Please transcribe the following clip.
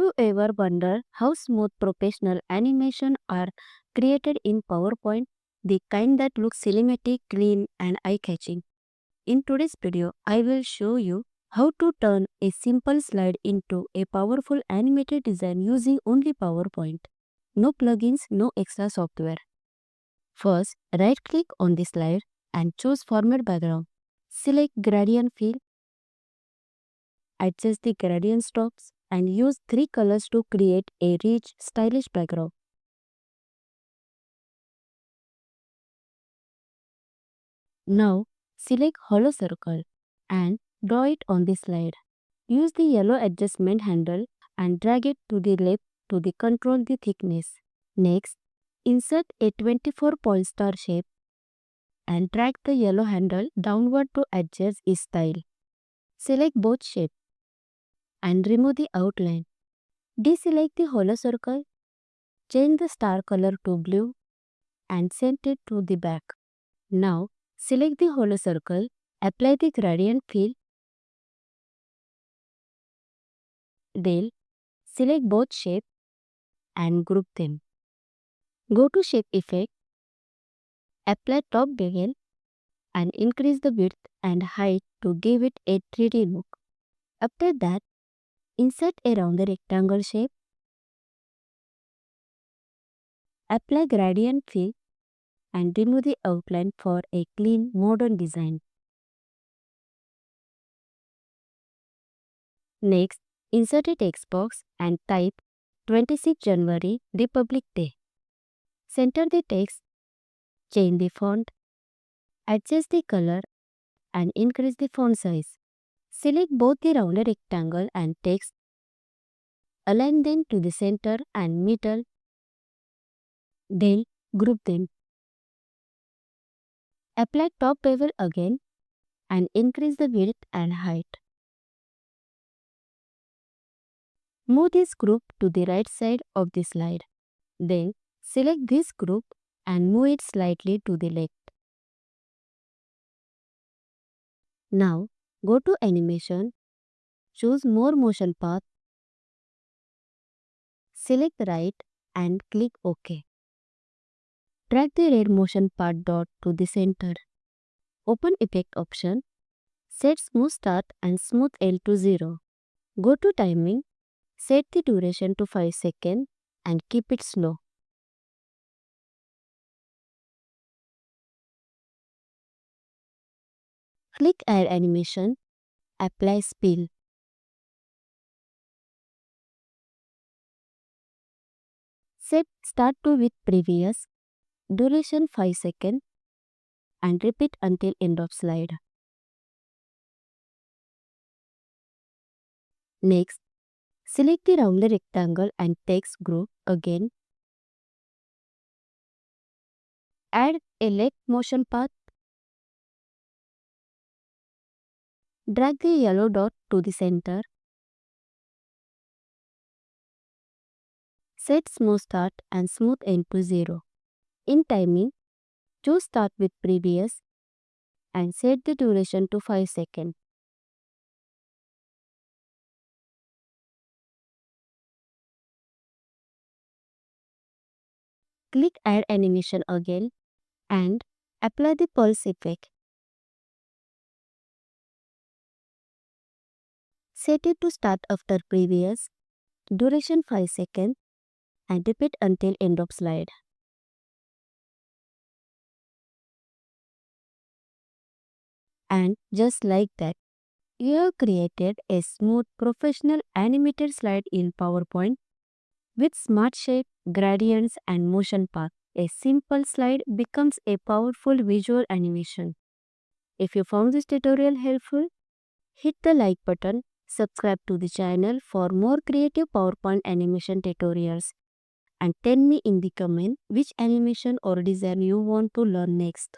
you ever wondered how smooth professional animation are created in PowerPoint? The kind that looks cinematic, clean, and eye-catching. In today's video, I will show you how to turn a simple slide into a powerful animated design using only PowerPoint. No plugins, no extra software. First, right-click on the slide and choose Format Background. Select Gradient Fill, adjust the gradient strokes, and use 3 colors to create a rich, stylish background. Now, select Hollow Circle and draw it on the slide. Use the yellow adjustment handle and drag it to the left to control the thickness. Next, insert a 24-point star shape and drag the yellow handle downward to adjust its style. Select both shapes and remove the outline. Deselect the hollow circle, change the star color to blue and send it to the back. Now, select the hollow circle, apply the gradient fill, then select both shapes and group them. Go to Shape Effect, apply top bevel and increase the width and height to give it a 3D look. After that, insert a rounded rectangle shape, apply gradient fill and remove the outline for a clean modern design. Next, insert a text box and type 26 January Republic Day. Center the text, change the font, adjust the color and increase the font size. Select both the rounded rectangle and text, align them to the center and middle, then group them. Apply top bevel again and increase the width and height. Move this group to the right side of the slide. Then select this group and move it slightly to the left. Now go to Animation, choose More Motion Path, select Right and click OK. Drag the red motion path dot to the center. Open Effect option, set Smooth Start and Smooth End to 0. Go to Timing, set the duration to 5 seconds and keep it slow. Click Add Animation, apply Spill. Set Start to with Previous, duration 5 seconds and repeat until end of slide. Next, select the rounded rectangle and text group again. Add a left motion path. Drag the yellow dot to the center. Set Smooth Start and Smooth End to 0. In Timing, choose Start with Previous and set the duration to 5 seconds. Click Add Animation again and apply the pulse effect. Set it to start after previous, duration 5 seconds and repeat until end of slide. And just like that, you have created a smooth professional animated slide in PowerPoint with smart shape, gradients and motion path. A simple slide becomes a powerful visual animation. If you found this tutorial helpful, hit the like button, subscribe to the channel for more creative PowerPoint animation tutorials, and tell me in the comment which animation or design you want to learn next.